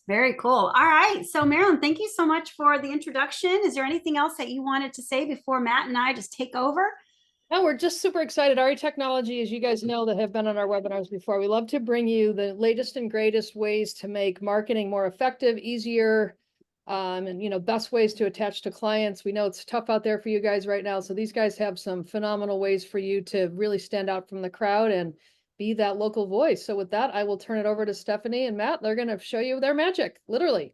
Very cool. All right. So, Marilyn, thank you so much for the introduction. Is there anything else that you wanted to say before Matt and I just take over? No, we're just super excited. RE Technology, as you guys know that have been on our webinars before, we love to bring you the latest and greatest ways to make marketing more effective, easier, and best ways to attach to clients. We know it's tough out there for you guys right now, so these guys have some phenomenal ways for you to really stand out from the crowd and be that local voice. So with that, I will turn it over to Stephanie and Matt. They're going to show you their magic, literally.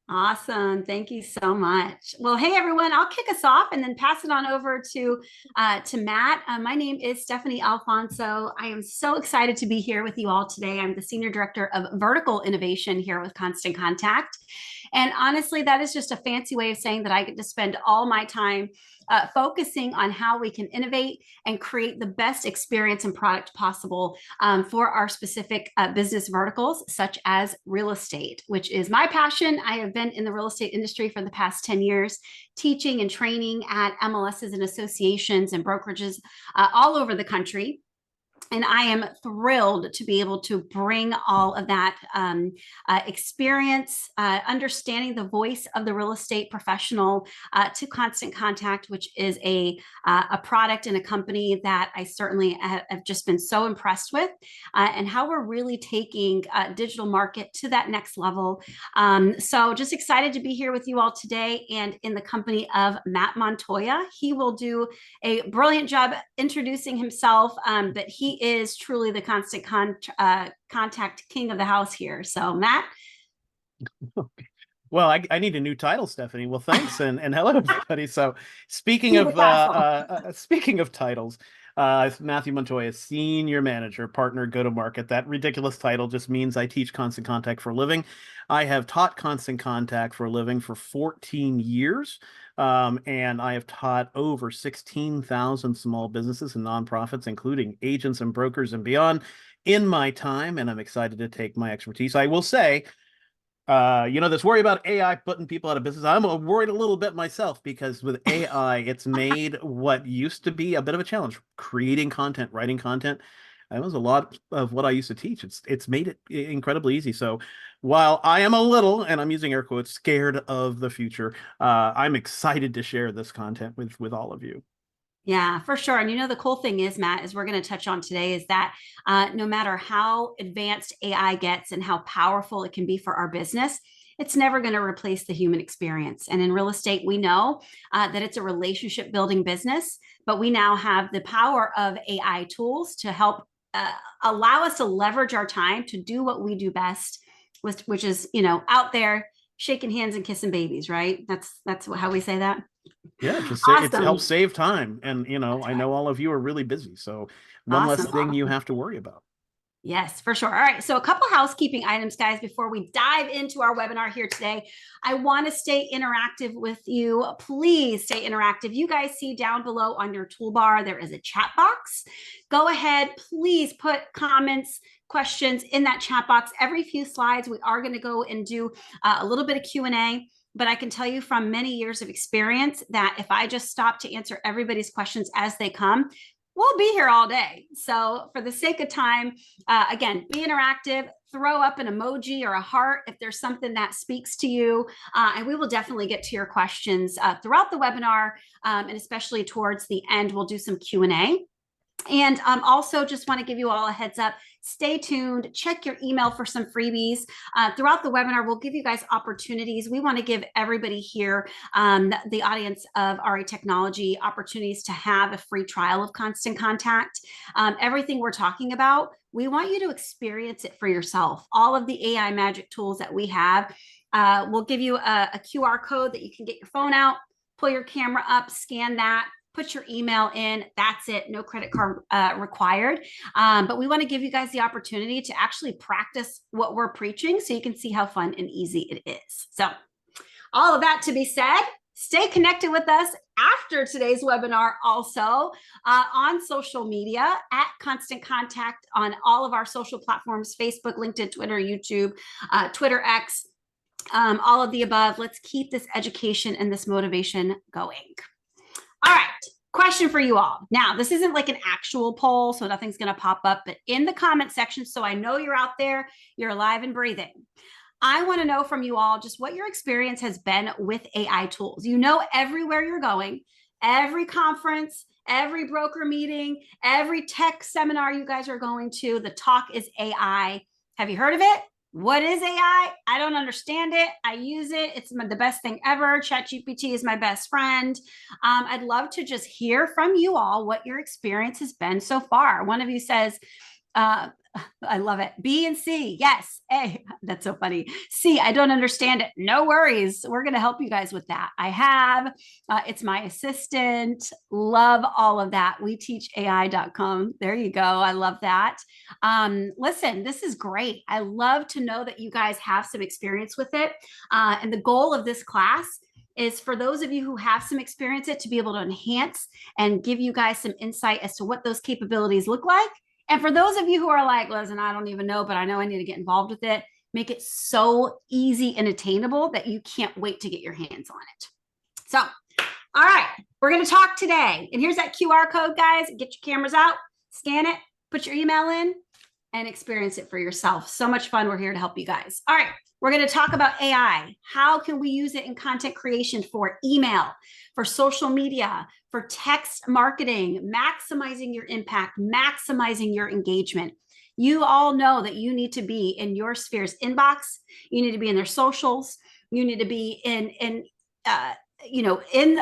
Awesome. Thank you so much. Well, hey everyone, I'll kick us off and then pass it on over to Matt. My name is Stephanie Alfonso. I am so excited to be here with you all today. I'm the Senior Director of Vertical Innovation here with Constant Contact. And honestly, that is just a fancy way of saying that I get to spend all my time focusing on how we can innovate and create the best experience and product possible for our specific business verticals, such as real estate, which is my passion. I have been in the real estate industry for the past 10 years, teaching and training at MLSs and associations and brokerages all over the country. And I am thrilled to be able to bring all of that experience, understanding the voice of the real estate professional to Constant Contact, which is a product and a company that I certainly have just been so impressed with, and how we're really taking digital market to that next level. So just excited to be here with you all today and in the company of Matt Montoya. He will do a brilliant job introducing himself, but he is truly the contact king of the house here. So, Matt. Well, I need a new title, Stephanie. Well, thanks, and hello, everybody. So, speaking of titles, Matthew Montoya, Senior Manager, Partner, Go-to-Market. That ridiculous title just means I teach Constant Contact for a living. I have taught Constant Contact for a living for 14 years. And I have taught over 16,000 small businesses and nonprofits, including agents and brokers and beyond, in my time. And I'm excited to take my expertise. I will say, this worry about AI putting people out of business. I'm worried a little bit myself because with AI, it's made what used to be a bit of a challenge, creating content, writing content. That was a lot of what I used to teach. It's made it incredibly easy. So while I am a little, and I'm using air quotes, scared of the future, I'm excited to share this content with all of you. Yeah, for sure. And the cool thing is, Matt, is we're going to touch on today is that no matter how advanced AI gets and how powerful it can be for our business, it's never going to replace the human experience. And in real estate, we know that it's a relationship building business, but we now have the power of AI tools to help allow us to leverage our time to do what we do best, which is, out there shaking hands and kissing babies, right? That's how we say that. Yeah, just Awesome. it helps save time. And, I know all of you are really busy. So one less thing you have to worry about. Yes, for sure. All right. So a couple housekeeping items, guys, before we dive into our webinar here today. I want to stay interactive with you. Please stay interactive. You guys see down below on your toolbar, there is a chat box. Go ahead, please put comments, questions in that chat box. Every few slides, we are going to go and do a little bit of Q&A. But I can tell you from many years of experience that if I just stop to answer everybody's questions as they come, we'll be here all day. So for the sake of time, again, be interactive, throw up an emoji or a heart if there's something that speaks to you. And we will definitely get to your questions throughout the webinar. And especially towards the end, we'll do some Q&A. And also just want to give you all a heads up. Stay tuned. Check your email for some freebies. Throughout the webinar, we'll give you guys opportunities. We want to give everybody here, the audience of RE Technology, opportunities to have a free trial of Constant Contact. Everything we're talking about, we want you to experience it for yourself. All of the AI magic tools that we have, we'll give you a QR code that you can get your phone out, pull your camera up, scan that, put your email in. That's it. No credit card required. But we want to give you guys the opportunity to actually practice what we're preaching so you can see how fun and easy it is. So all of that to be said, stay connected with us after today's webinar also on social media at Constant Contact on all of our social platforms, Facebook, LinkedIn, Twitter, YouTube, Twitter X, all of the above. Let's keep this education and this motivation going. All right, question for you all. Now, this isn't like an actual poll, so nothing's going to pop up, but in the comment section, so I know you're out there, you're alive and breathing. I want to know from you all just what your experience has been with AI tools. You know, everywhere you're going, every conference, every broker meeting, every tech seminar you guys are going to, the talk is AI. Have you heard of it? What is AI? I don't understand it. I use it. It's the best thing ever. ChatGPT is my best friend. I'd love to just hear from you all what your experience has been so far. One of you says, I love it. B and C. Yes. A. That's so funny. C. I don't understand it. No worries. We're going to help you guys with that. I have. It's my assistant. Love all of that. We teach AI.com. There you go. I love that. Listen, this is great. I love to know that you guys have some experience with it. And the goal of this class is for those of you who have some experience it to be able to enhance and give you guys some insight as to what those capabilities look like. And for those of you who are like, listen, I don't even know, but I know I need to get involved with it, make it so easy and attainable that you can't wait to get your hands on it. So, all right, we're going to talk today. And here's that QR code, guys. Get your cameras out, scan it, put your email in, and experience it for yourself. So much fun. We're here to help you guys. All right, we're going to talk about AI. How can we use it in content creation for email, for social media, for text marketing, maximizing your impact, maximizing your engagement. You all know that you need to be in your sphere's inbox. You need to be in their socials. You need to be in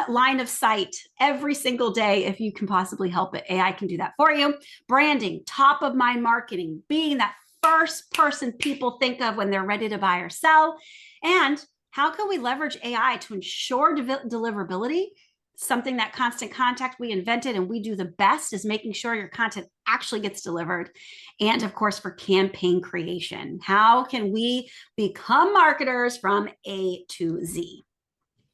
line of sight every single day if you can possibly help it. AI can do that for you. Branding, top of mind marketing, being that first person people think of when they're ready to buy or sell. And how can we leverage AI to ensure deliverability? Something that Constant Contact we invented and we do the best is making sure your content actually gets delivered. And of course, for campaign creation, how can we become marketers from A to Z?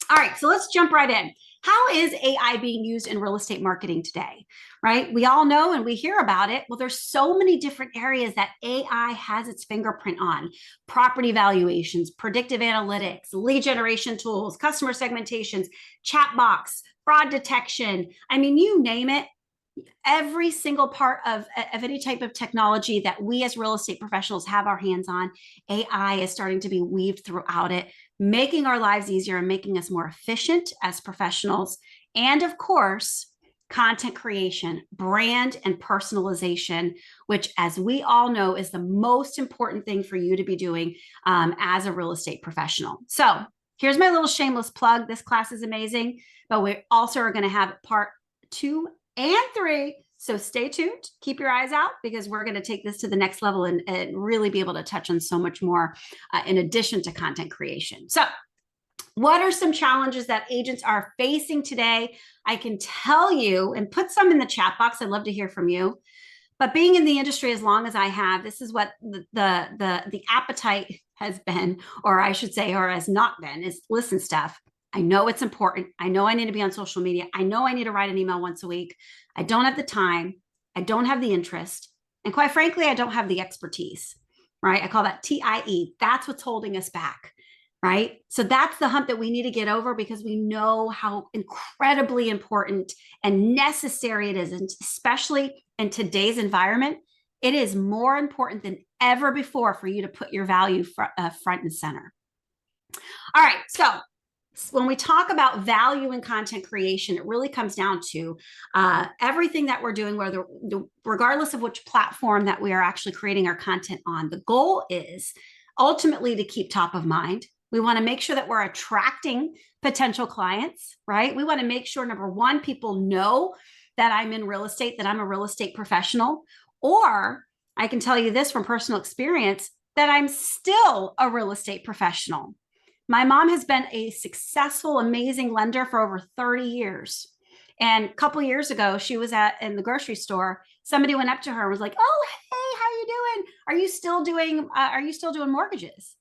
All right, so let's jump right in. How is AI being used in real estate marketing today, right? We all know and we hear about it. Well, there's so many different areas that AI has its fingerprint on: property valuations, predictive analytics, lead generation tools, customer segmentations, chat box, fraud detection. I mean, you name it. Every single part of any type of technology that we as real estate professionals have our hands on, AI is starting to be weaved throughout it, making our lives easier and making us more efficient as professionals. And of course, content creation, brand, and personalization, which, as we all know, is the most important thing for you to be doing as a real estate professional. So here's my little shameless plug. This class is amazing, but we also are going to have part 2 and 3. So stay tuned, keep your eyes out, because we're going to take this to the next level and really be able to touch on so much more in addition to content creation. So what are some challenges that agents are facing today? I can tell you, and put some in the chat box. I'd love to hear from you. But being in the industry as long as I have, this is what the appetite has been, or I should say, or has not been, is listen, Steph, I know it's important. I know I need to be on social media. I know I need to write an email once a week. I don't have the time. I don't have the interest. And quite frankly, I don't have the expertise, right? I call that TIE. That's what's holding us back, right? So that's the hump that we need to get over, because we know how incredibly important and necessary it is, and especially in today's environment. It is more important than ever before for you to put your value front and center. All right, so when we talk about value in content creation, it really comes down to everything that we're doing, regardless of which platform that we are actually creating our content on. The goal is ultimately to keep top of mind. We want to make sure that we're attracting potential clients, right? We want to make sure, number one, people know that I'm in real estate, that I'm a real estate professional, or I can tell you this from personal experience, that I'm still a real estate professional. My mom has been a successful, amazing lender for over 30 years. And a couple of years ago, she was in the grocery store. Somebody went up to her and was like, "Oh, hey, how you doing? Are you still doing mortgages?"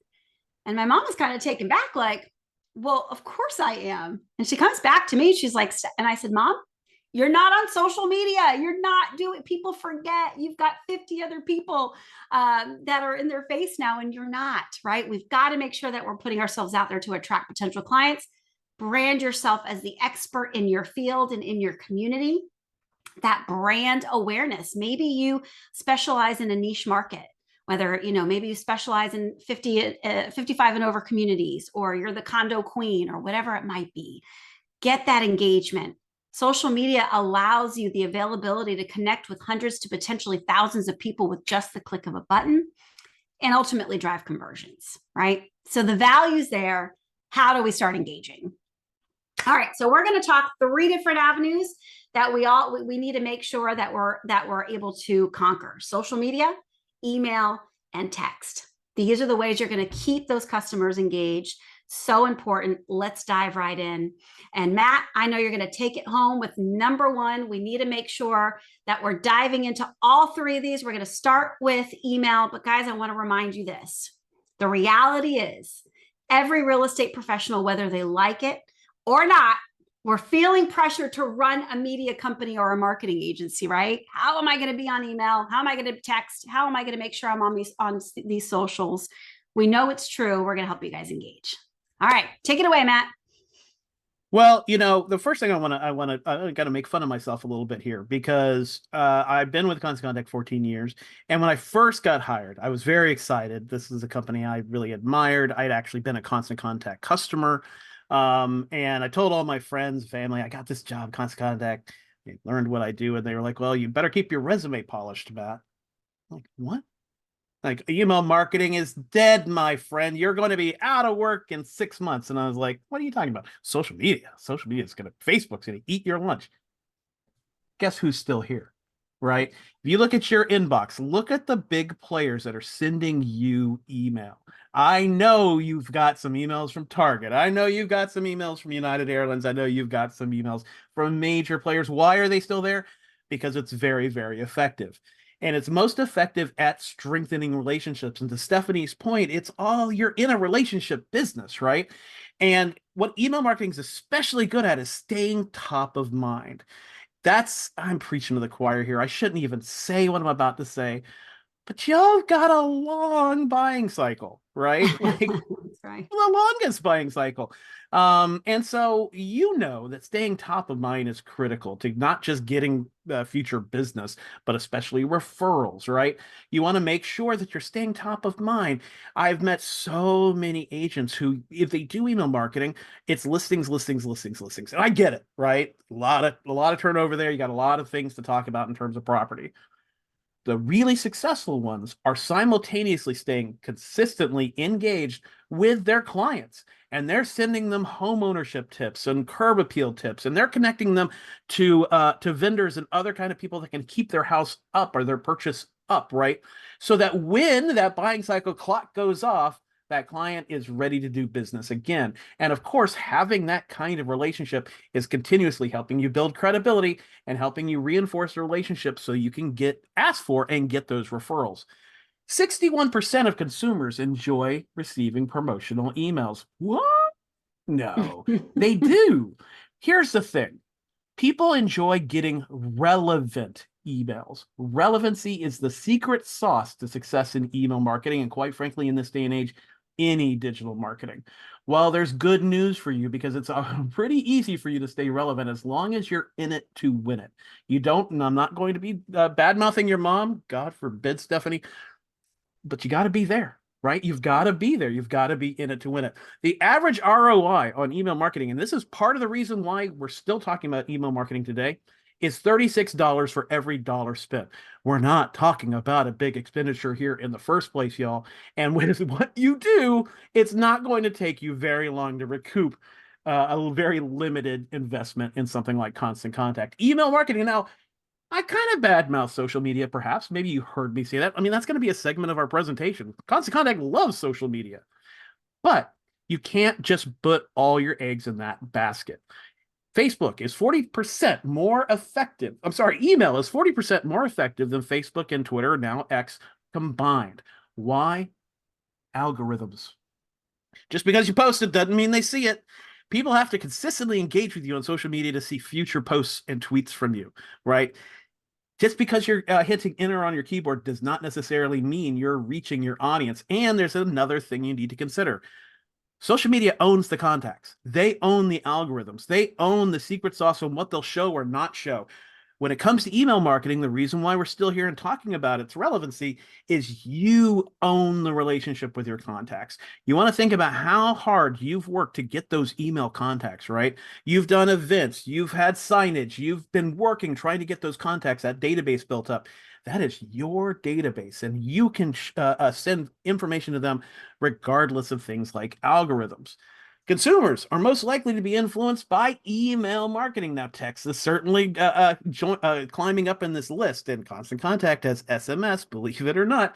And my mom was kind of taken back, like, "Well, of course I am." And she comes back to me. She's like, and I said, "Mom, you're not on social media. You're not doing, people forget you've got 50 other people that are in their face now, and you're not, right? We've got to make sure that we're putting ourselves out there to attract potential clients. Brand yourself as the expert in your field and in your community. That brand awareness. Maybe you specialize in a niche market. whether, maybe you specialize in 55 and over communities, or you're the condo queen, or whatever it might be. Get that engagement. Social media allows you the availability to connect with hundreds to potentially thousands of people with just the click of a button, and ultimately drive conversions, right? So the value's there. How do we start engaging? All right, so we're going to talk 3 different avenues that we need to make sure that we're able to conquer: social media, email, and text. These are the ways you're going to keep those customers engaged. So important. Let's dive right in. And Matt, I know you're going to take it home with number 1. We need to make sure that we're diving into all 3 of these. We're going to start with email, but guys, I want to remind you this. The reality is every real estate professional, whether they like it or not, we're feeling pressure to run a media company or a marketing agency, right? How am I going to be on email? How am I going to text? How am I going to make sure I'm on these socials? We know it's true. We're going to help you guys engage. All right, take it away, Matt. Well, the first thing I got to make fun of myself a little bit here, because I've been with Constant Contact 14 years. And when I first got hired, I was very excited. This is a company I really admired. I'd actually been a Constant Contact customer. And I told all my friends, family, I got this job, Constant Contact. They learned what I do, and they were like, well, you better keep your resume polished, Matt. I'm like, what? Like, email marketing is dead, my friend. You're going to be out of work in 6 months. And I was like, what are you talking about? Social media. Social media is Facebook's going to eat your lunch. Guess who's still here, right? If you look at your inbox, look at the big players that are sending you email. I know you've got some emails from Target. I know you've got some emails from United Airlines. I know you've got some emails from major players. Why are they still there? Because it's very, very effective. And it's most effective at strengthening relationships. And to Stephanie's point, you're in a relationship business, right? And what email marketing is especially good at is staying top of mind. I'm preaching to the choir here. I shouldn't even say what I'm about to say, but y'all got a long buying cycle, right? Like, That's right. the longest buying cycle. And so that staying top of mind is critical to not just getting future business, but especially referrals, right? You want to make sure that you're staying top of mind. I've met so many agents who, if they do email marketing, it's listings, listings, listings, listings. And I get it, right? A lot of turnover there. You got a lot of things to talk about in terms of property. The really successful ones are simultaneously staying consistently engaged with their clients, and they're sending them home ownership tips and curb appeal tips, and they're connecting them to vendors and other kind of people that can keep their house up or their purchase up, right? So that when that buying cycle clock goes off, that client is ready to do business again. And of course, having that kind of relationship is continuously helping you build credibility and helping you reinforce the relationship so you can get asked for and get those referrals. 61% of consumers enjoy receiving promotional emails. What? No, they do. Here's the thing. People enjoy getting relevant emails. Relevancy is the secret sauce to success in email marketing, and quite frankly, in this day and age, any digital marketing. Well, there's good news for you, because it's pretty easy for you to stay relevant as long as you're in it to win it. And I'm not going to be bad-mouthing your mom, God forbid, Stephanie, but you got to be there, right? You've got to be there. You've got to be in it to win it. The average ROI on email marketing, and this is part of the reason why we're still talking about email marketing today, is $36 for every dollar spent. We're not talking about a big expenditure here in the first place, y'all. And with what you do, it's not going to take you very long to recoup a very limited investment in something like Constant Contact. Email marketing, now, I kind of badmouth social media, perhaps. Maybe you heard me say that. I mean, that's going to be a segment of our presentation. Constant Contact loves social media. But you can't just put all your eggs in that basket. Facebook is 40% more effective. I'm sorry, email is 40% more effective than Facebook and Twitter, now X, combined. Why? Algorithms. Just because you post it doesn't mean they see it. People have to consistently engage with you on social media to see future posts and tweets from you, right? Just because you're hitting enter on your keyboard does not necessarily mean you're reaching your audience. And there's another thing you need to consider. Social media owns the contacts. They own the algorithms. They own the secret sauce on what they'll show or not show. When it comes to email marketing, the reason why we're still here and talking about its relevancy is you own the relationship with your contacts. You want to think about how hard you've worked to get those email contacts, right? You've done events, you've had signage, you've been working trying to get those contacts, that database built up. That is your database, and you can send information to them regardless of things like algorithms. Consumers are most likely to be influenced by email marketing. Now, text is certainly climbing up in this list, and Constant Contact has SMS, believe it or not.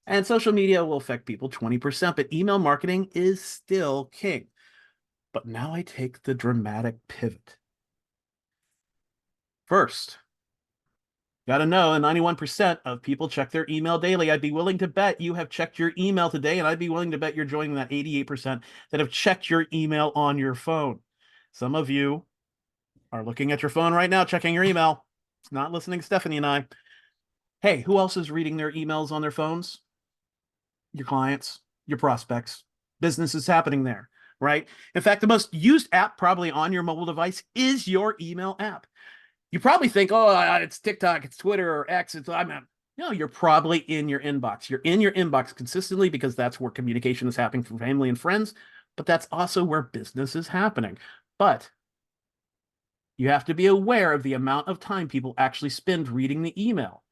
And social media will affect people 20%, but email marketing is still king. But now I take the dramatic pivot. First, got to know 91% of people check their email daily. I'd be willing to bet you have checked your email today, and I'd be willing to bet you're joining that 88% that have checked your email on your phone. Some of you are looking at your phone right now, checking your email, not listening to Stephanie and I. Hey, who else is reading their emails on their phones? Your clients, your prospects, businesses happening there, right? In fact, the most used app probably on your mobile device is your email app. You probably think, oh, it's TikTok, it's Twitter, or X. No, you're probably in your inbox. You're in your inbox consistently because that's where communication is happening from family and friends, but that's also where business is happening. But you have to be aware of the amount of time people actually spend reading the email.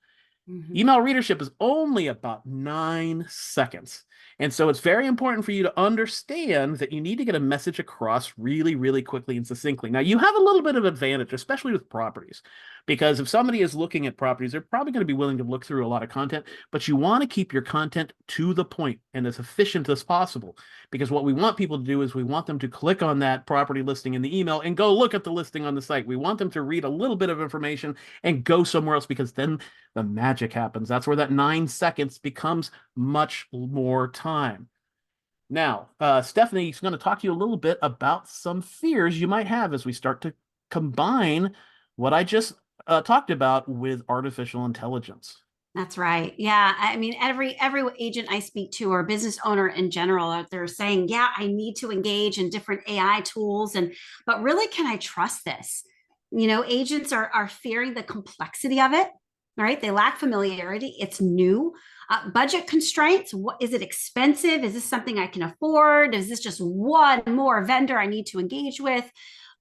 Mm-hmm. Email readership is only about 9 seconds. And so it's very important for you to understand that you need to get a message across really, really quickly and succinctly. Now, you have a little bit of advantage, especially with properties, because if somebody is looking at properties, they're probably going to be willing to look through a lot of content, but you want to keep your content to the point and as efficient as possible, because what we want people to do is we want them to click on that property listing in the email and go look at the listing on the site. We want them to read a little bit of information and go somewhere else, because then the magic happens. That's where that 9 seconds becomes much more time. Now, Stephanie's going to talk to you a little bit about some fears you might have as we start to combine what I just talked about with artificial intelligence. That's right. Yeah. I mean, every agent I speak to or business owner in general, they're saying, yeah, I need to engage in different AI tools. But really, can I trust this? You know, agents are fearing the complexity of it. Right? They lack familiarity. It's new. Budget constraints. What is it expensive? Is this something I can afford? Is this just one more vendor I need to engage with?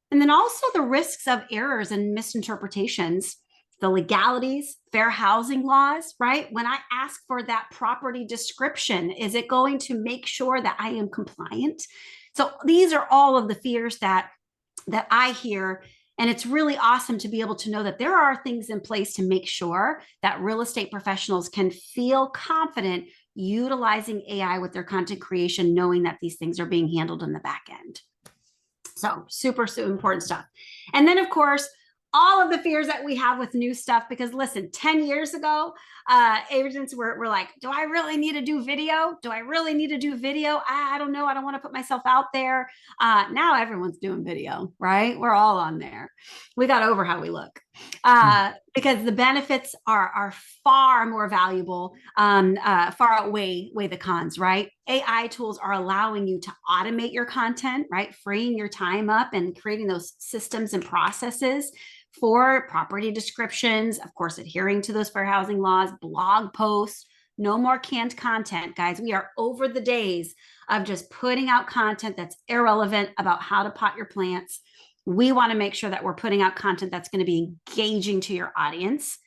And then also the risks of errors and misinterpretations, the legalities, fair housing laws, right? When I ask for that property description, is it going to make sure that I am compliant? So these are all of the fears that I hear. And it's really awesome to be able to know that there are things in place to make sure that real estate professionals can feel confident utilizing AI with their content creation, knowing that these things are being handled in the back end. So super, super important stuff. And then, of course, all of the fears that we have with new stuff, because listen, 10 years ago, agents were like, do I really need to do video? Do I really need to do video? I don't know. I don't want to put myself out there. Now everyone's doing video, right? We're all on there. We got over how we look because the benefits are far more valuable, far outweigh the cons, right? AI tools are allowing you to automate your content, right? Freeing your time up and creating those systems and processes for property descriptions, of course, adhering to those fair housing laws, blog posts, no more canned content, guys. We are over the days of just putting out content that's irrelevant about how to pot your plants. We want to make sure that we're putting out content that's going to be engaging to your audience.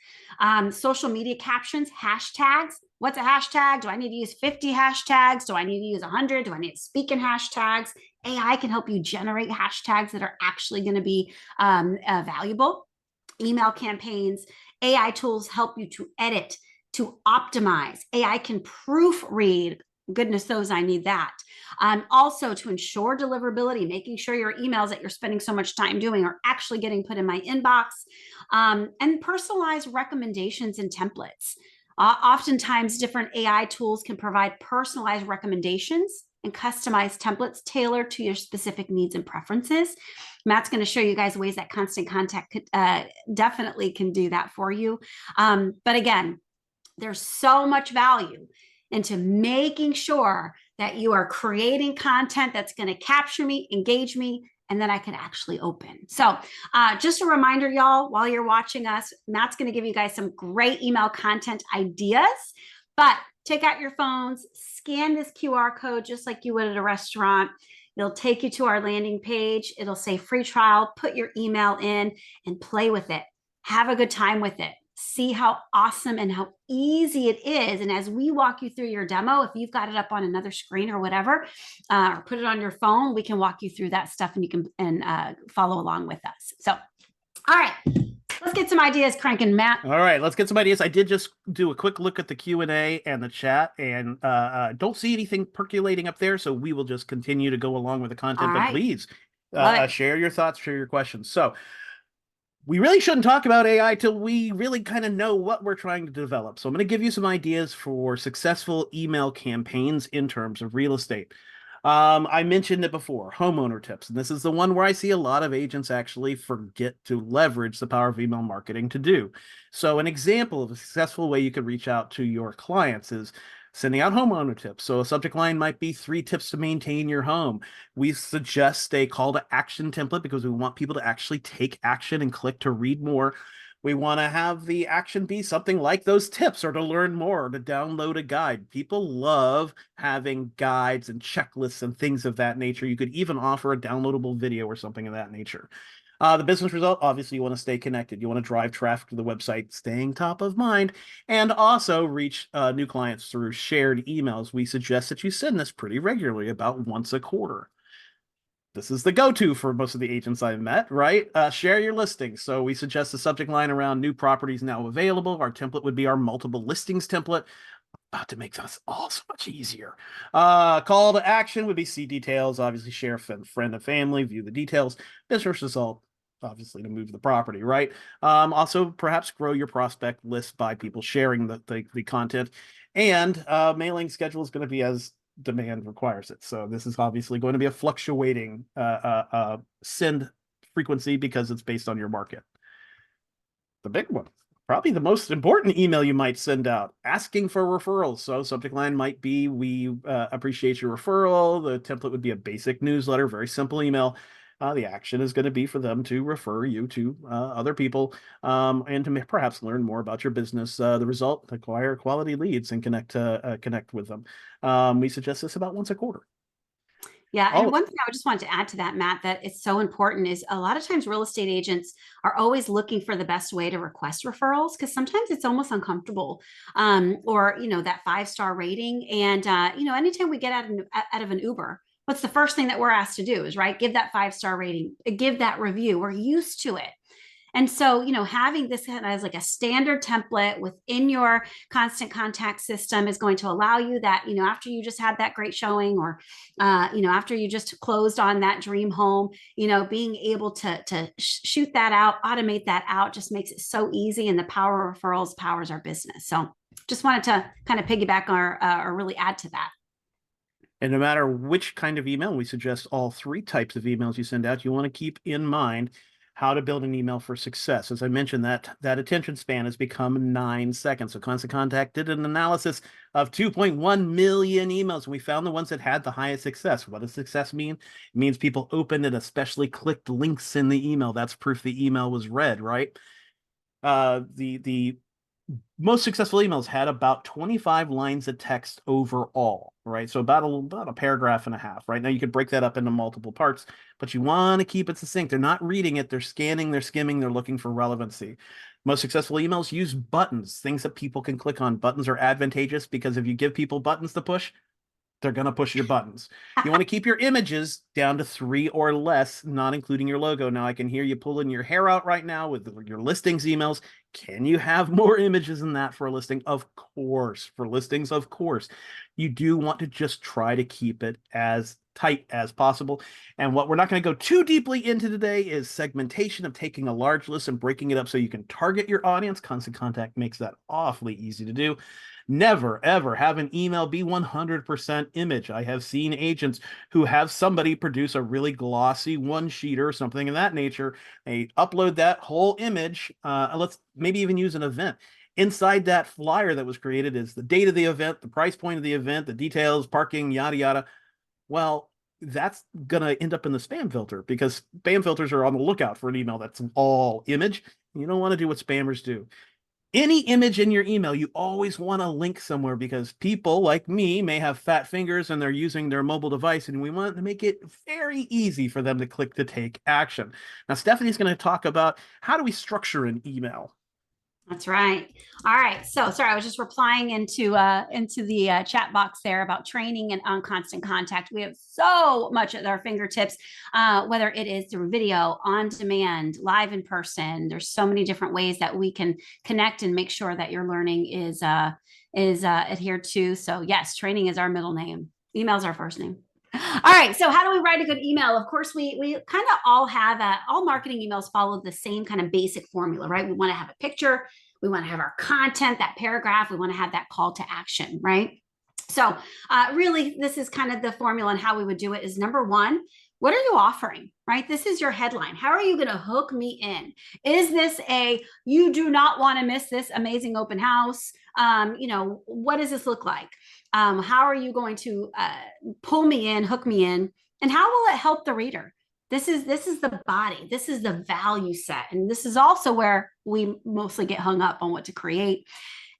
Social media captions, hashtags. What's a hashtag? Do I need to use 50 hashtags? Do I need to use 100? Do I need to speak in hashtags? AI can help you generate hashtags that are actually going to be valuable. Email campaigns, AI tools help you to edit, to optimize. AI can proofread. Goodness knows I need that. Also to ensure deliverability, making sure your emails that you're spending so much time doing are actually getting put in my inbox, and personalized recommendations and templates. Oftentimes, different AI tools can provide personalized recommendations and customized templates tailored to your specific needs and preferences. Matt's going to show you guys ways that Constant Contact could, definitely can do that for you. But again, there's so much value into making sure that you are creating content that's going to capture me, engage me, and then I could actually open. So just a reminder, y'all, while you're watching us, Matt's going to give you guys some great email content ideas, but take out your phones, scan this QR code just like you would at a restaurant. It'll take you to our landing page. It'll say free trial, put your email in and play with it. Have a good time with it. See how awesome and how easy it is. And as we walk you through your demo, if you've got it up on another screen or whatever, or put it on your phone, we can walk you through that stuff and you can follow along with us. So, all right, let's get some ideas cranking, Matt. All right, let's get some ideas. I did just do a quick look at the Q&A and the chat, and don't see anything percolating up there, so we will just continue to go along with the content. All but right. please Love it. share your thoughts, share your questions. So we really shouldn't talk about AI till we really kind of know what we're trying to develop. So I'm going to give you some ideas for successful email campaigns in terms of real estate. I mentioned it before, homeowner tips. And this is the one where I see a lot of agents actually forget to leverage the power of email marketing to do. So an example of a successful way you could reach out to your clients is sending out homeowner tips. So a subject line might be 3 tips to maintain your home. We suggest a call to action template because we want people to actually take action and click to read more. We want to have the action be something like those tips or to learn more or to download a guide. People love having guides and checklists and things of that nature. You could even offer a downloadable video or something of that nature. The business result, obviously, you want to stay connected. You want to drive traffic to the website, staying top of mind, and also reach new clients through shared emails. We suggest that you send this pretty regularly, about once a quarter. This is the go-to for most of the agents I've met, right? Share your listings. So we suggest the subject line around new properties now available. Our template would be our multiple listings template. To make this all so much easier. Call to action would be see details, obviously share friend and family, view the details, business result, obviously to move the property, right? Also perhaps grow your prospect list by people sharing the content, and mailing schedule is going to be as demand requires it. So this is obviously going to be a fluctuating send frequency because it's based on your market. The big one, probably the most important email you might send out, asking for referrals. So subject line might be, we appreciate your referral. The template would be a basic newsletter, very simple email. The action is going to be for them to refer you to other people and to perhaps learn more about your business. The result, acquire quality leads and connect with them. We suggest this about once a quarter. Yeah. And one thing I just wanted to add to that, Matt, that it's so important is a lot of times real estate agents are always looking for the best way to request referrals because sometimes it's almost uncomfortable or, that 5-star rating. And, anytime we get out of an Uber, what's the first thing that we're asked to do is, right, give that 5-star rating, give that review. We're used to it. And so, having this as like a standard template within your constant contact system is going to allow you that, after you just had that great showing or, after you just closed on that dream home, being able to shoot that out, automate that out just makes it so easy. And the power of referrals powers our business. So just wanted to kind of piggyback or really add to that. And no matter which kind of email, we suggest all 3 types of emails you send out, you want to keep in mind how to build an email for success. As I mentioned, that attention span has become 9 seconds. So Constant Contact did an analysis of 2.1 million emails, and we found the ones that had the highest success. What does success mean? It means people opened and especially clicked links in the email. That's proof the email was read, right? The most successful emails had about 25 lines of text overall, right? So about a paragraph and a half, right? Now you could break that up into multiple parts, but you want to keep it succinct. They're not reading it. They're scanning, they're skimming, they're looking for relevancy. Most successful emails use buttons, things that people can click on. Buttons are advantageous because if you give people buttons to push, they're going to push your buttons. You want to keep your images down to 3 or less, not including your logo. Now, I can hear you pulling your hair out right now with your listings emails. Can you have more images than that for a listing? Of course. For listings, of course. You do want to just try to keep it as tight as possible. And what we're not going to go too deeply into today is segmentation of taking a large list and breaking it up so you can target your audience. Constant Contact makes that awfully easy to do. Never, ever have an email be 100% image. I have seen agents who have somebody produce a really glossy one-sheeter or something of that nature. They upload that whole image. Let's maybe even use an event. Inside that flyer that was created is the date of the event, the price point of the event, the details, parking, yada, yada. Well, that's going to end up in the spam filter, because spam filters are on the lookout for an email that's all image. You don't want to do what spammers do. Any image in your email, you always want to link somewhere, because people like me may have fat fingers and they're using their mobile device, and we want to make it very easy for them to click to take action. Now, Stephanie's going to talk about how do we structure an email. That's right. All right. So sorry, I was just replying into the chat box there about training and on constant contact. We have so much at our fingertips, whether it is through video, on demand, live in person. There's so many different ways that we can connect and make sure that your learning is adhered to. So yes, training is our middle name. Email is our first name. All right. So how do we write a good email? Of course, we kind of all have all marketing emails follow the same kind of basic formula, right? We want to have a picture. We want to have our content, that paragraph. We want to have that call to action, right? So really, this is kind of the formula, and how we would do it is, number one, what are you offering, right? This is your headline. How are you going to hook me in? Is this you do not want to miss this amazing open house? What does this look like? How are you going to pull me in, hook me in, and how will it help the reader? This is the body. This is the value set. And this is also where we mostly get hung up on what to create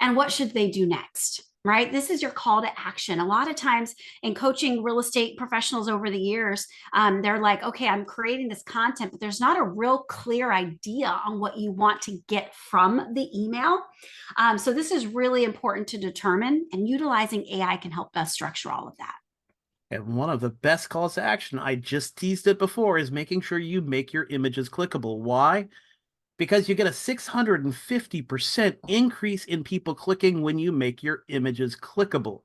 and what should they do next, right? This is your call to action. A lot of times in coaching real estate professionals over the years, they're like, okay, I'm creating this content, but there's not a real clear idea on what you want to get from the email. So this is really important to determine, and utilizing AI can help us structure all of that. And one of the best calls to action, I just teased it before, is making sure you make your images clickable. Why? Because you get a 650% increase in people clicking when you make your images clickable.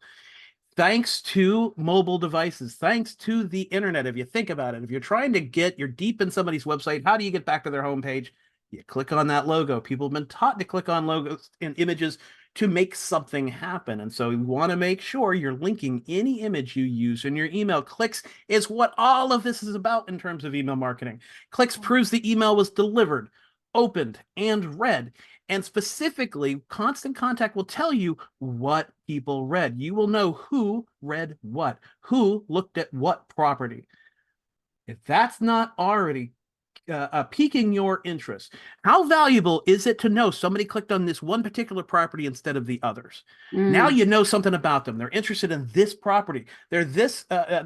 Thanks to mobile devices, thanks to the internet. If you think about it, if you're trying to you're deep in somebody's website, how do you get back to their homepage? You click on that logo. People have been taught to click on logos and images to make something happen. And so you want to make sure you're linking any image you use in your email. Clicks is what all of this is about in terms of email marketing. Clicks proves the email was delivered, opened, and read. And specifically, Constant Contact will tell you what people read. You will know who read what, who looked at what property. If that's not already piquing your interest, how valuable is it to know somebody clicked on this one particular property instead of the others? Now you know something about them. They're interested in this property. They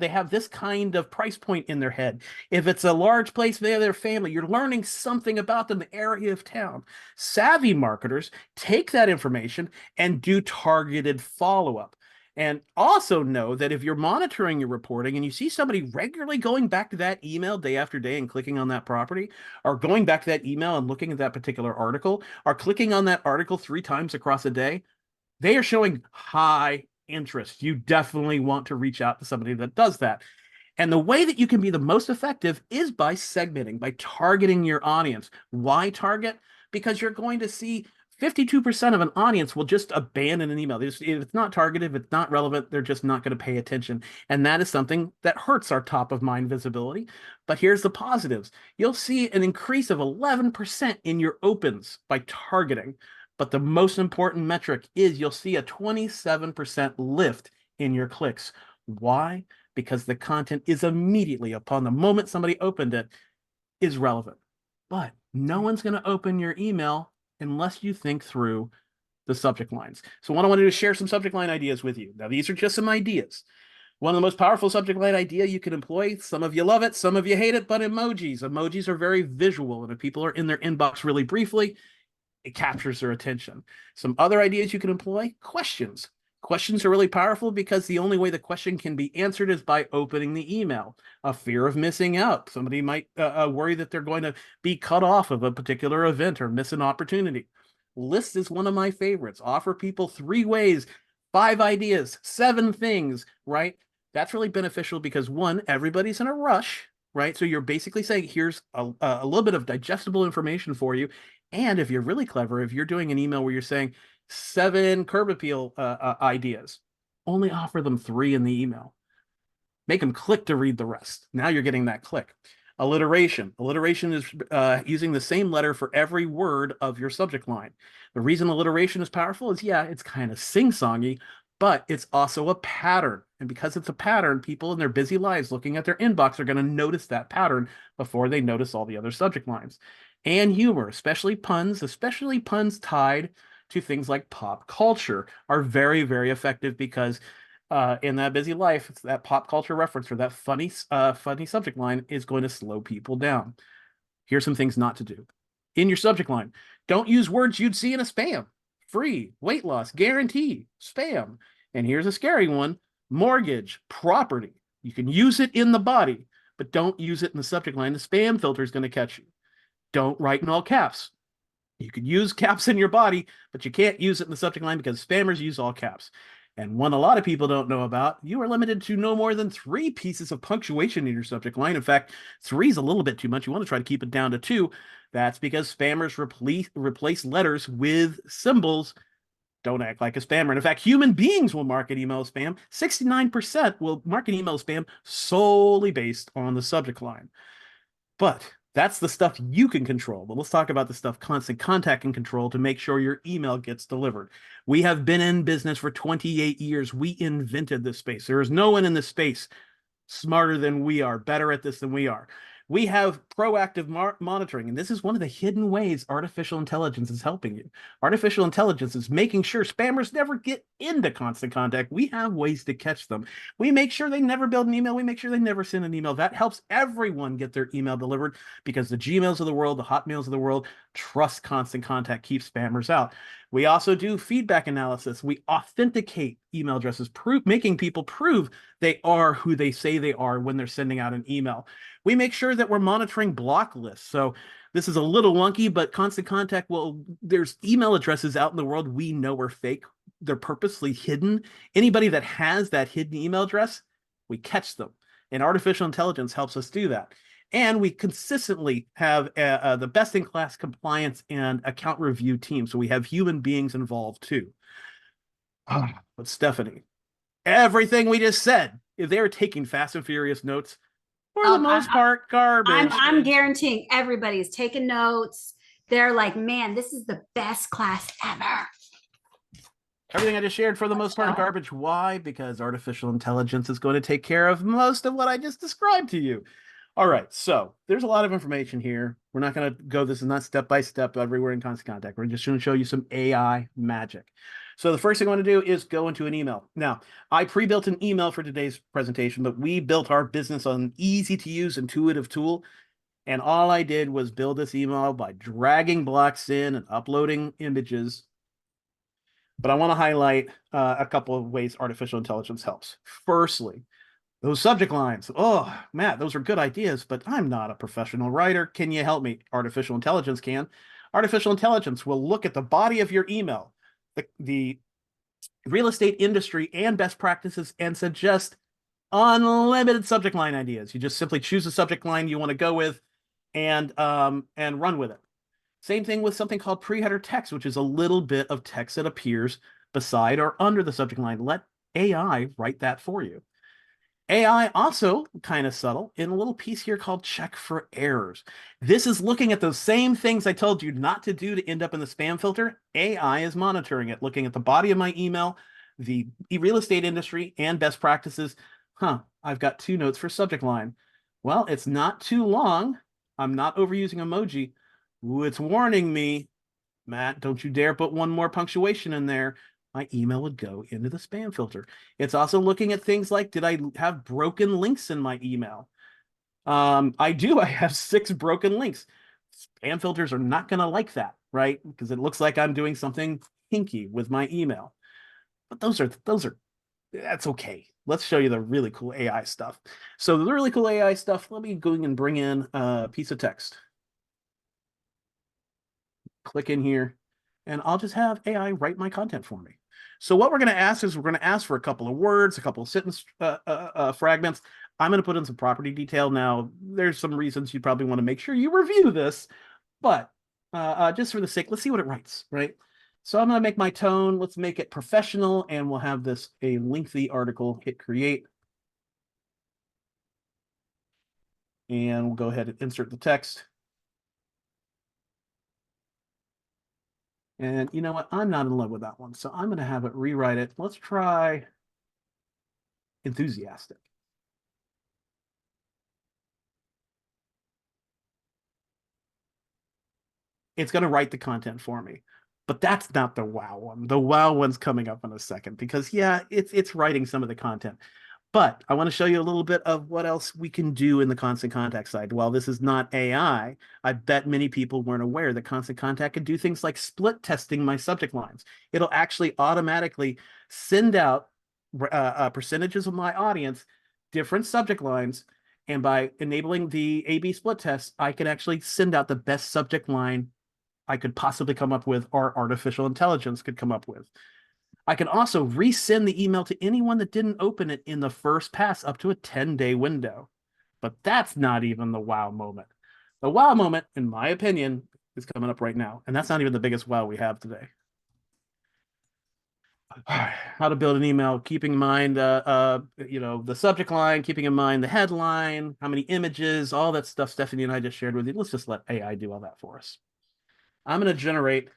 have this kind of price point in their head. If it's a large place, they have their family. You're learning something about them, the area of town. Savvy marketers take that information and do targeted follow-up. And also know that if you're monitoring your reporting and you see somebody regularly going back to that email day after day and clicking on that property, or going back to that email and looking at that particular article, or clicking on that article 3 times across a day, they are showing high interest. You definitely want to reach out to somebody that does that. And the way that you can be the most effective is by segmenting, by targeting your audience. Why target? Because you're going to see 52% of an audience will just abandon an email. If it's not targeted, if it's not relevant, they're just not going to pay attention. And that is something that hurts our top of mind visibility. But here's the positives. You'll see an increase of 11% in your opens by targeting. But the most important metric is you'll see a 27% lift in your clicks. Why? Because the content is immediately, upon the moment somebody opened it, is relevant. But no one's going to open your email unless you think through the subject lines. So what I want to do is share some subject line ideas with you. Now, these are just some ideas. One of the most powerful subject line idea you can employ, some of you love it, some of you hate it, but emojis. Emojis are very visual, and if people are in their inbox really briefly, it captures their attention. Some other ideas you can employ, questions. Questions are really powerful because the only way the question can be answered is by opening the email. A fear of missing out. Somebody might worry that they're going to be cut off of a particular event or miss an opportunity. List is one of my favorites. Offer people 3 ways, 5 ideas, 7 things, right? That's really beneficial because, one, everybody's in a rush, right? So you're basically saying, here's a little bit of digestible information for you. And if you're really clever, if you're doing an email where you're saying 7 curb appeal ideas, only offer them 3 in the email. Make them click to read the rest. Now you're getting that click. Alliteration. Alliteration is using the same letter for every word of your subject line. The reason alliteration is powerful is, yeah, it's kind of sing-songy, but it's also a pattern. And because it's a pattern, people in their busy lives looking at their inbox are going to notice that pattern before they notice all the other subject lines. And humor, especially puns tied to things like pop culture, are very, very effective because in that busy life, it's that pop culture reference or that funny subject line is going to slow people down. Here's some things not to do. In your subject line, don't use words you'd see in a spam. Free, weight loss, guarantee, spam. And here's a scary one, mortgage, property. You can use it in the body, but don't use it in the subject line. The spam filter is going to catch you. Don't write in all caps. You can use caps in your body, but you can't use it in the subject line because spammers use all caps. And one a lot of people don't know about, you are limited to no more than 3 pieces of punctuation in your subject line. In fact, 3 is a little bit too much. You want to try to keep it down to 2. That's because spammers replace letters with symbols. Don't act like a spammer. And in fact, human beings will mark an email spam. 69% will mark an email spam solely based on the subject line. But that's the stuff you can control. But let's talk about the stuff Constant Contact can control to make sure your email gets delivered. We have been in business for 28 years. We invented this space. There is no one in this space smarter than we are, better at this than we are. We have proactive monitoring, and this is one of the hidden ways artificial intelligence is helping you. Artificial intelligence is making sure spammers never get into Constant Contact. We have ways to catch them. We make sure they never build an email. We make sure they never send an email. That helps everyone get their email delivered because the Gmails of the world, the Hotmails of the world, trust Constant Contact, keep spammers out. We also do feedback analysis. We authenticate email addresses, making people prove they are who they say they are when they're sending out an email. We make sure that we're monitoring block lists. So this is a little wonky, but Constant Contact there's email addresses out in the world we know are fake. They're purposely hidden. Anybody that has that hidden email address, we catch them. And artificial intelligence helps us do that. And we consistently have the best-in-class compliance and account review team. So we have human beings involved too. But Stephanie, everything we just said, if they were taking Fast and Furious notes, for the most part, garbage. I'm guaranteeing everybody's taking notes. They're like, man, this is the best class ever. Everything I just shared, for the most part, garbage. Why? Because artificial intelligence is going to take care of most of what I just described to you. All right, so there's a lot of information here. We're not going to go, this is not step-by-step everywhere in Constant Contact. We're just going to show you some AI magic. So the first thing I want to do is go into an email. Now, I pre-built an email for today's presentation, but we built our business on an easy-to-use, intuitive tool. And all I did was build this email by dragging blocks in and uploading images. But I want to highlight a couple of ways artificial intelligence helps. Firstly, those subject lines. Oh, Matt, those are good ideas, but I'm not a professional writer. Can you help me? Artificial intelligence can. Artificial intelligence will look at the body of your email, the real estate industry and best practices, and suggest unlimited subject line ideas. You just simply choose a subject line you want to go with and run with it. Same thing with something called pre-header text, which is a little bit of text that appears beside or under the subject line. Let AI write that for you. AI also kind of subtle in a little piece here called check for errors. This is looking at those same things I told you not to do to end up in the spam filter. AI is monitoring it, looking at the body of my email, the real estate industry, and best practices. I've got 2 notes for subject line. Well, it's not too long. I'm not overusing emoji. Ooh, it's warning me, Matt, don't you dare put 1 more punctuation in there. My email would go into the spam filter. It's also looking at things like, did I have broken links in my email? I do. I have 6 broken links. Spam filters are not going to like that, right? Because it looks like I'm doing something hinky with my email. But that's okay. Let's show you the really cool AI stuff. So the really cool AI stuff, let me go and bring in a piece of text. Click in here, and I'll just have AI write my content for me. So what we're going to ask is we're going to ask for a couple of words, a couple of sentence fragments. I'm going to put in some property detail. Now, there's some reasons you probably want to make sure you review this, but just for the sake, let's see what it writes, right? So I'm going to make my tone. Let's make it professional, and we'll have this a lengthy article. Hit create. And we'll go ahead and insert the text. And you know what? I'm not in love with that one. So I'm going to have it rewrite it. Let's try enthusiastic. It's going to write the content for me. But that's not the wow one. The wow one's coming up in a second because yeah, it's writing some of the content. But I want to show you a little bit of what else we can do in the Constant Contact side. While this is not AI, I bet many people weren't aware that Constant Contact can do things like split testing my subject lines. It'll actually automatically send out percentages of my audience, different subject lines, and by enabling the A/B split test, I can actually send out the best subject line I could possibly come up with or artificial intelligence could come up with. I can also resend the email to anyone that didn't open it in the first pass up to a 10-day window. But that's not even the wow moment. The wow moment, in my opinion, is coming up right now. And that's not even the biggest wow we have today. How to build an email, keeping in mind, the subject line, keeping in mind the headline, how many images, all that stuff Stephanie and I just shared with you. Let's just let AI do all that for us. I'm going to generate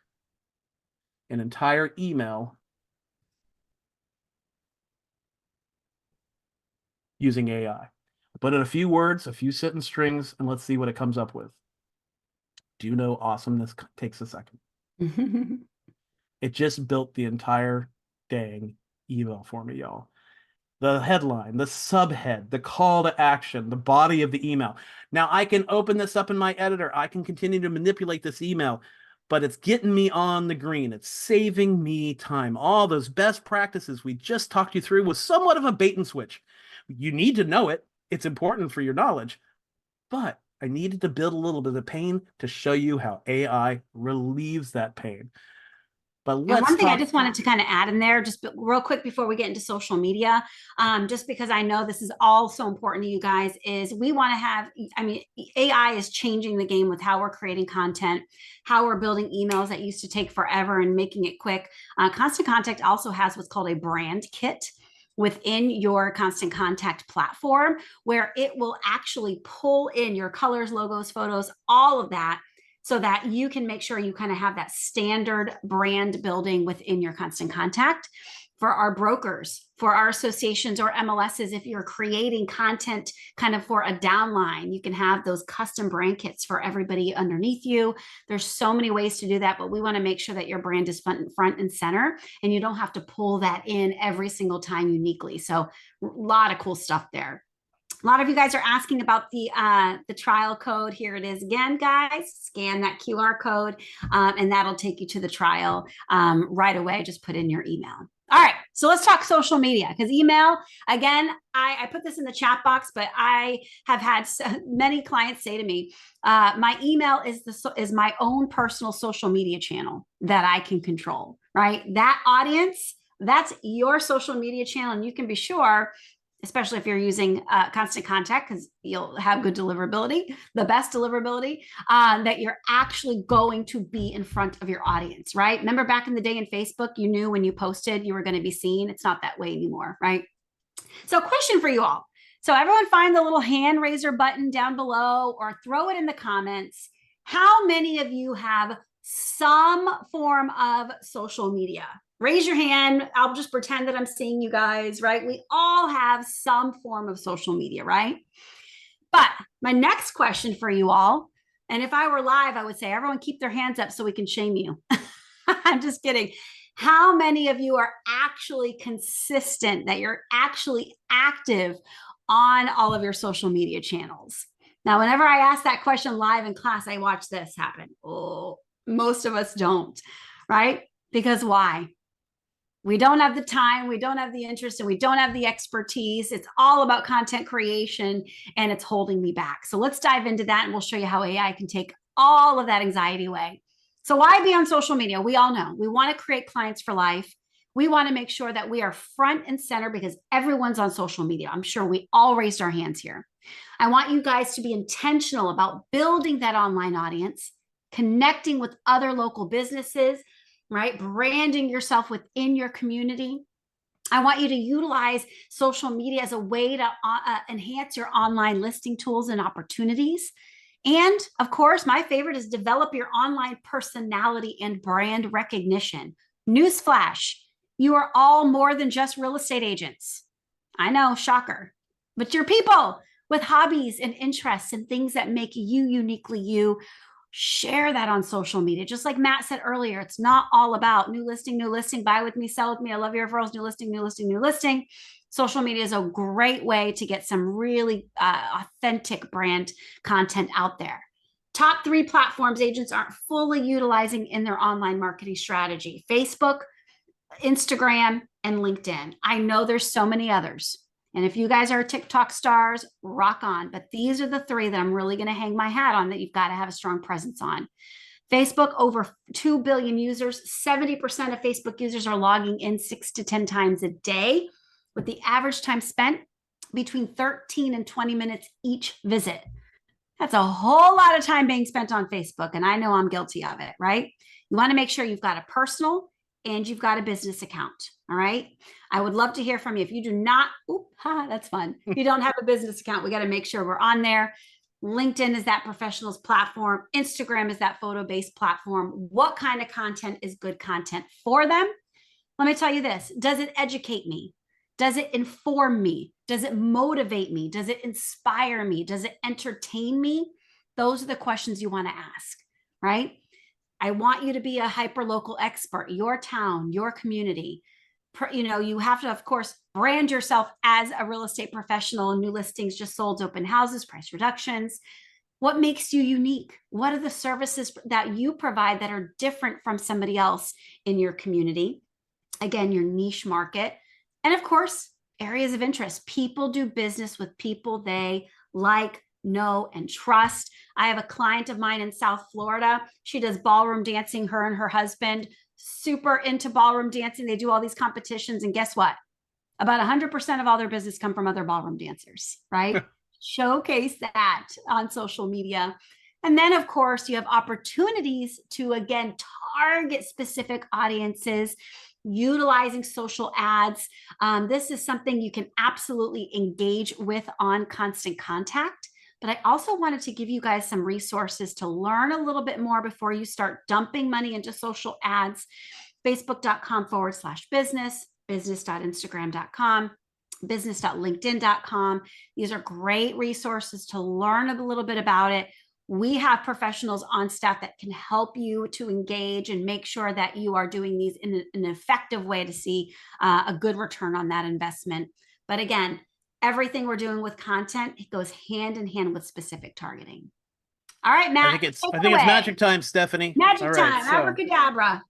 an entire email using AI. Put in a few words, a few sentence strings, and let's see what it comes up with. Do you know awesomeness takes a second? It just built the entire dang email for me, y'all. The headline, the subhead, the call to action, the body of the email. Now I can open this up in my editor. I can continue to manipulate this email, but it's getting me on the green. It's saving me time. All those best practices we just talked you through was somewhat of a bait and switch. You need to know it. It's important for your knowledge, but I needed to build a little bit of pain to show you how AI relieves that pain. But one thing I just wanted to kind of add in there, just real quick before we get into social media, just because I know this is all so important to you guys, is we want to have, AI is changing the game with how we're creating content, how we're building emails that used to take forever and making it quick. Constant Contact also has what's called a brand kit within your Constant Contact platform, where it will actually pull in your colors, logos, photos, all of that, so that you can make sure you kind of have that standard brand building within your Constant Contact. For our brokers, for our associations or MLSs, if you're creating content kind of for a downline, you can have those custom brand kits for everybody underneath you. There's so many ways to do that, but we want to make sure that your brand is front and center, and you don't have to pull that in every single time uniquely. So a lot of cool stuff there. A lot of you guys are asking about the trial code. Here it is again, guys. Scan that QR code, and that'll take you to the trial right away. Just put in your email. All right, so let's talk social media, because email, again, I put this in the chat box, but I have had many clients say to me, my email is my own personal social media channel that I can control, right? That audience, that's your social media channel, and you can be sure, especially if you're using Constant Contact, because you'll have good deliverability, the best deliverability, that you're actually going to be in front of your audience, right? Remember back in the day in Facebook, you knew when you posted you were going to be seen. It's not that way anymore, right? So question for you all. So everyone find the little hand raiser button down below or throw it in the comments. How many of you have some form of social media? Raise your hand. I'll just pretend that I'm seeing you guys, right? We all have some form of social media, right? But my next question for you all, and if I were live, I would say, everyone keep their hands up so we can shame you. I'm just kidding. How many of you are actually consistent, that you're actually active on all of your social media channels? Now, whenever I ask that question live in class, I watch this happen. Oh, most of us don't, right? Because why? We don't have the time, we don't have the interest, and we don't have the expertise. It's all about content creation, and it's holding me back. So let's dive into that, and we'll show you how AI can take all of that anxiety away. So why be on social media? We all know we want to create clients for life. We want to make sure that we are front and center because everyone's on social media. I'm sure we all raised our hands here. I want you guys to be intentional about building that online audience, connecting with other local businesses, right? Branding yourself within your community. I want you to utilize social media as a way to enhance your online listing tools and opportunities. And of course, my favorite is develop your online personality and brand recognition. Newsflash, you are all more than just real estate agents. I know, shocker, but you're people with hobbies and interests and things that make you uniquely you. Share that on social media. Just like Matt said earlier, it's not all about new listing, buy with me, sell with me. I love your referrals, new listing. Social media is a great way to get some really authentic brand content out there. Top 3 platforms agents aren't fully utilizing in their online marketing strategy: Facebook, Instagram, and LinkedIn. I know there's so many others. And if you guys are TikTok stars, rock on. But these are the 3 that I'm really going to hang my hat on that you've got to have a strong presence on. Facebook, over 2 billion users. 70% of Facebook users are logging in 6 to 10 times a day, with the average time spent between 13 and 20 minutes each visit. That's a whole lot of time being spent on Facebook. And I know I'm guilty of it, right? You want to make sure you've got a personal and you've got a business account. All right. I would love to hear from you. If you do not, that's fun. If you don't have a business account, we got to make sure we're on there. LinkedIn is that professionals platform. Instagram is that photo-based platform. What kind of content is good content for them? Let me tell you this. Does it educate me? Does it inform me? Does it motivate me? Does it inspire me? Does it entertain me? Those are the questions you want to ask, right? I want you to be a hyper-local expert, your town, your community. You have to, of course, brand yourself as a real estate professional. New listings just sold, open houses, price reductions. What makes you unique? What are the services that you provide that are different from somebody else in your community? Again, your niche market. And of course, areas of interest. People do business with people they like, know, and trust. I have a client of mine in South Florida. She does ballroom dancing, her and her husband, super into ballroom dancing. They do all these competitions. And guess what? About 100% of all their business come from other ballroom dancers, right? Showcase that on social media. And then, of course, you have opportunities to, again, target specific audiences utilizing social ads. This is something you can absolutely engage with on Constant Contact. But I also wanted to give you guys some resources to learn a little bit more before you start dumping money into social ads. Facebook.com/business, business.instagram.com, business.linkedin.com. These are great resources to learn a little bit about it. We have professionals on staff that can help you to engage and make sure that you are doing these in an effective way to see a good return on that investment. But again, everything we're doing with content, it goes hand in hand with specific targeting. All right, Matt. I think it's magic time, Stephanie. Magic time, abracadabra.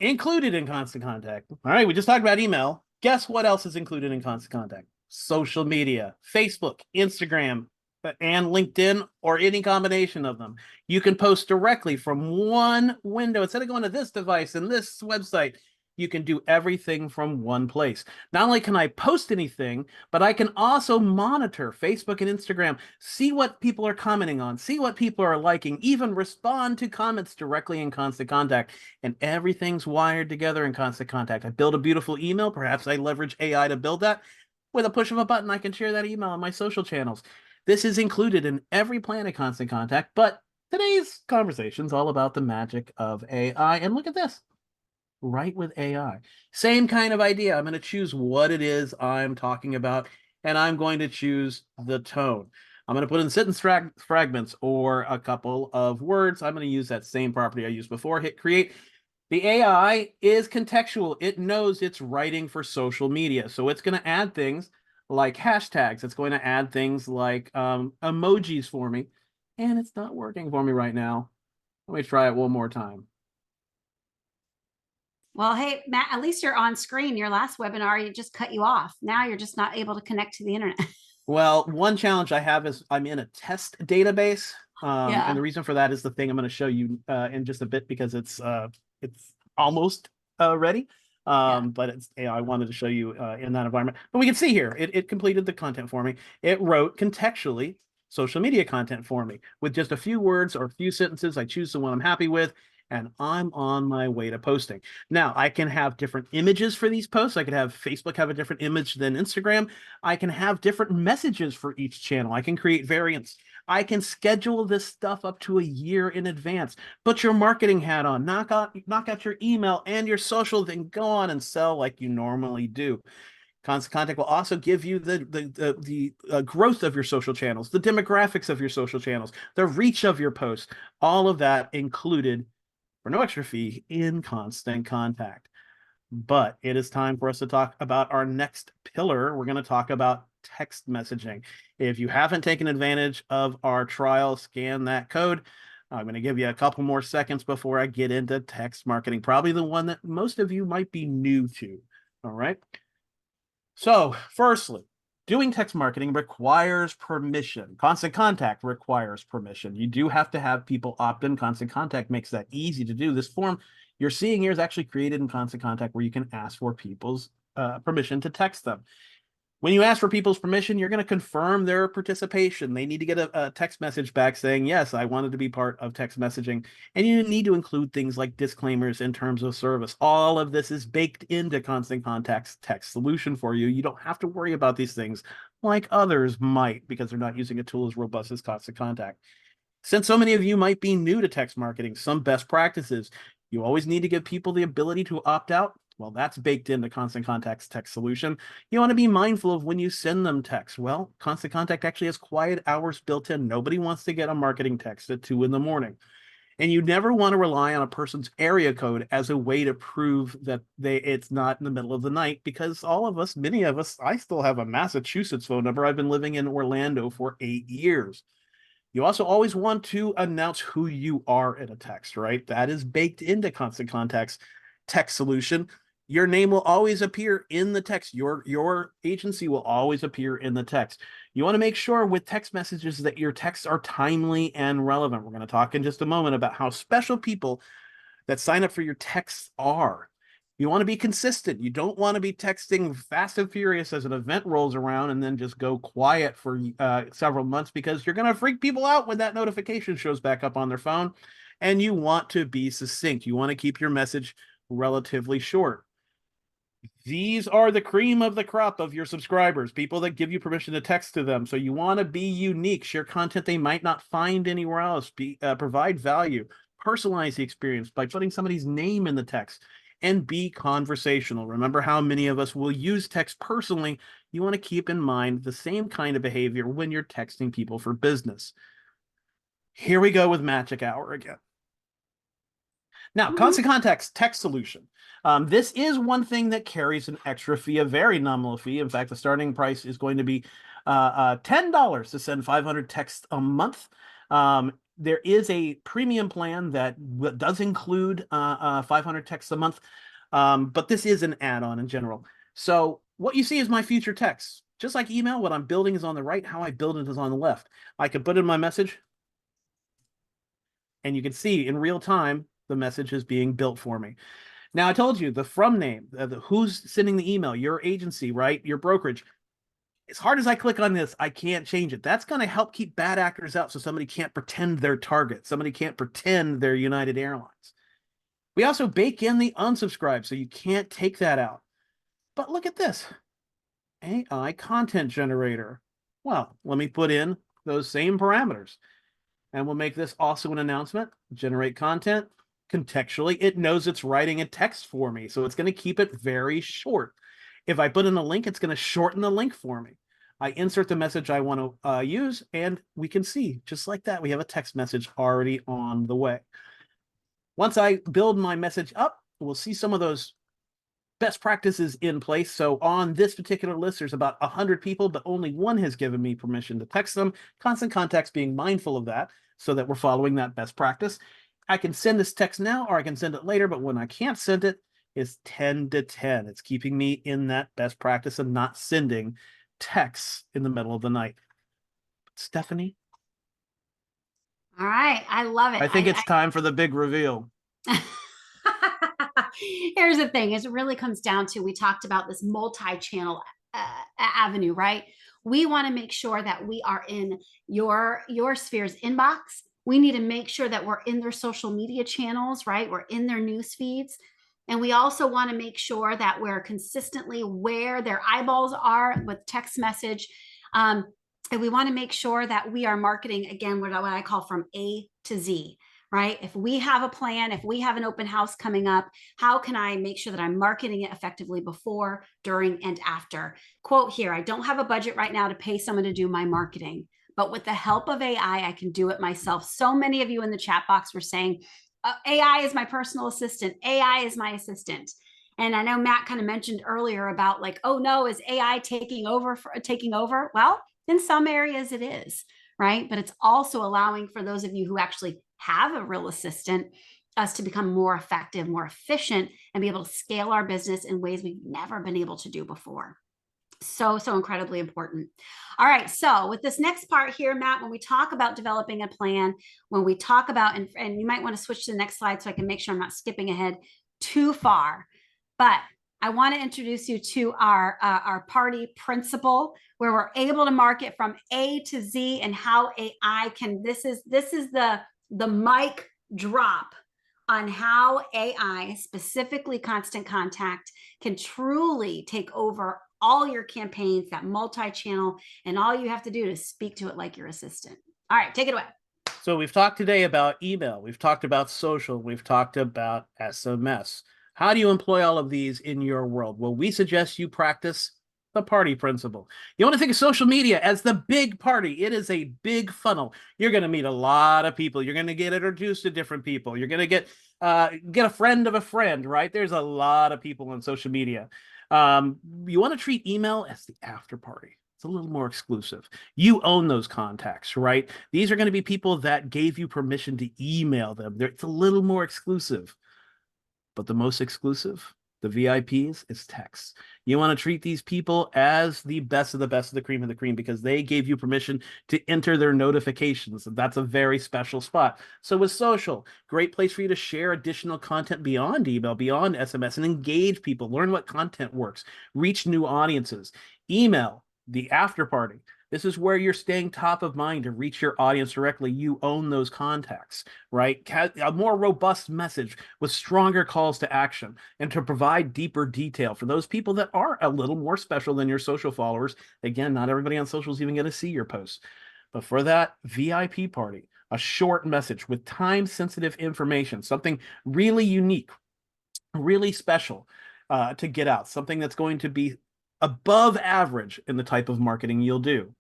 Included in Constant Contact. All right, we just talked about email. Guess what else is included in Constant Contact? Social media, Facebook, Instagram, and LinkedIn, or any combination of them. You can post directly from one window. Instead of going to this device and this website, you can do everything from one place. Not only can I post anything, but I can also monitor Facebook and Instagram, see what people are commenting on, see what people are liking, even respond to comments directly in Constant Contact. And everything's wired together in Constant Contact. I build a beautiful email. Perhaps I leverage AI to build that. With a push of a button, I can share that email on my social channels. This is included in every plan of Constant Contact, but today's conversation is all about the magic of AI. And look at this. Right with AI. Same kind of idea. I'm going to choose what it is I'm talking about, and I'm going to choose the tone. I'm going to put in sentence fragments or a couple of words. I'm going to use that same property I used before. Hit create. The AI is contextual. It knows it's writing for social media. So it's going to add things like hashtags. It's going to add things like emojis for me. And it's not working for me right now. Let me try it one more time. Well, hey, Matt, at least you're on screen. Your last webinar, you just cut you off. Now you're just not able to connect to the internet. Well, one challenge I have is I'm in a test database. And the reason for that is the thing I'm going to show you in just a bit, because it's almost ready. But I wanted to show you in that environment. But we can see here, it completed the content for me. It wrote contextually social media content for me with just a few words or a few sentences. I choose the one I'm happy with. and I'm on my way to posting. Now, I can have different images for these posts. I could have Facebook have a different image than Instagram. I can have different messages for each channel. I can create variants. I can schedule this stuff up to a year in advance. Put your marketing hat on, knock out your email and your social, then go on and sell like you normally do. Constant Contact will also give you the growth of your social channels, the demographics of your social channels, the reach of your posts, all of that included for no extra fee in Constant Contact. But it is time for us to talk about our next pillar. We're going to talk about text messaging. If you haven't taken advantage of our trial, scan that code. I'm going to give you a couple more seconds before I get into text marketing, probably the one that most of you might be new to. All right. So, firstly, doing text marketing requires permission. Constant Contact requires permission. You do have to have people opt in. Constant Contact makes that easy to do. This form you're seeing here is actually created in Constant Contact where you can ask for people's permission to text them. When you ask for people's permission, you're going to confirm their participation. They need to get a text message back saying, yes, I wanted to be part of text messaging. And you need to include things like disclaimers in terms of service. All of this is baked into Constant Contact's text solution for you. You don't have to worry about these things like others might because they're not using a tool as robust as Constant Contact. Since so many of you might be new to text marketing, some best practices, you always need to give people the ability to opt out. Well, that's baked into Constant Contact's text solution. You want to be mindful of when you send them text. Well, Constant Contact actually has quiet hours built in. Nobody wants to get a marketing text at 2 in the morning. And you never want to rely on a person's area code as a way to prove that it's not in the middle of the night, because all of us, many of us, I still have a Massachusetts phone number. I've been living in Orlando for 8 years. You also always want to announce who you are in a text, right? That is baked into Constant Contact's text solution. Your name will always appear in the text. Your agency will always appear in the text. You want to make sure with text messages that your texts are timely and relevant. We're going to talk in just a moment about how special people that sign up for your texts are. You want to be consistent. You don't want to be texting fast and furious as an event rolls around and then just go quiet for several months, because you're going to freak people out when that notification shows back up on their phone. And you want to be succinct. You want to keep your message relatively short. These are the cream of the crop of your subscribers, people that give you permission to text to them. So you want to be unique, share content they might not find anywhere else, provide value, personalize the experience by putting somebody's name in the text, and be conversational. Remember how many of us will use text personally. You want to keep in mind the same kind of behavior when you're texting people for business. Here we go with Magic Hour again. Now, Constant Contact's text solution. This is one thing that carries an extra fee, a very nominal fee. In fact, the starting price is going to be $10 to send 500 texts a month. There is a premium plan that does include 500 texts a month, but this is an add-on in general. So what you see is my future texts. Just like email, what I'm building is on the right, how I build it is on the left. I could put in my message, and you can see in real time, the message is being built for me. Now, I told you the from name, who's sending the email, your agency, right? Your brokerage. As hard as I click on this, I can't change it. That's going to help keep bad actors out so somebody can't pretend they're Target. Somebody can't pretend they're United Airlines. We also bake in the unsubscribe, so you can't take that out. But look at this. AI content generator. Well, let me put in those same parameters. And we'll make this also an announcement. Generate content. Contextually, it knows it's writing a text for me, so it's going to keep it very short. If I put in a link, it's going to shorten the link for me. I insert the message I want to use, and we can see, just like that, we have a text message already on the way. Once I build my message up, we'll see some of those best practices in place. So on this particular list, there's about 100 people, but only one has given me permission to text them. Constant Contact's being mindful of that so that we're following that best practice. I can send this text now, or I can send it later, but when I can't send it, it's 10 to 10. It's keeping me in that best practice of not sending texts in the middle of the night. Stephanie? All right. I love it. I think it's time for the big reveal. Here's the thing, is it really comes down to, we talked about this multi-channel avenue, right? We want to make sure that we are in your sphere's inbox. We need to make sure that we're in their social media channels, right? We're in their news feeds. And we also want to make sure that we're consistently where their eyeballs are with text message. And we want to make sure that we are marketing, again, what I call from A to Z, right? If we have a plan, if we have an open house coming up, how can I make sure that I'm marketing it effectively before, during, and after? Quote here, I don't have a budget right now to pay someone to do my marketing, but with the help of AI, I can do it myself. So many of you in the chat box were saying, AI is my personal assistant. AI is my assistant. And I know Matt kind of mentioned earlier about like, oh no, is AI taking over? Well, in some areas it is, right? But it's also allowing for those of you who actually have a real assistant, us to become more effective, more efficient, and be able to scale our business in ways we've never been able to do before. So incredibly important. All right. So with this next part here, Matt, when we talk about developing a plan, when we talk about, and you might want to switch to the next slide so I can make sure I'm not skipping ahead too far, but I want to introduce you to our party principle, where we're able to market from A to Z, and how AI can, this is the mic drop on how AI, specifically Constant Contact, can truly take over all your campaigns, that multi-channel, and all you have to do is speak to it like your assistant. All right, take it away. So we've talked today about email, we've talked about social, we've talked about SMS. How do you employ all of these in your world? Well, we suggest you practice the party principle. You want to think of social media as the big party. It is a big funnel. You're going to meet a lot of people. You're going to get introduced to different people. You're going to get a friend of a friend, right? There's a lot of people on social media. You want to treat email as the after party. It's a little more exclusive. You own those contacts, right? These are going to be people that gave you permission to email them. It's a little more exclusive. But the most exclusive, the VIPs, is text. You want to treat these people as the best of the cream of the cream, because they gave you permission to enter their notifications. That's a very special spot. So with social, great place for you to share additional content beyond email, beyond SMS, and engage people, learn what content works, reach new audiences. Email, the after party. This is where you're staying top of mind to reach your audience directly. You own those contacts, right? A more robust message with stronger calls to action, and to provide deeper detail for those people that are a little more special than your social followers. Again, not everybody on social is even going to see your posts. But for that VIP party, a short message with time-sensitive information, something really unique, really special to get out, something that's going to be above average in the type of marketing you'll do.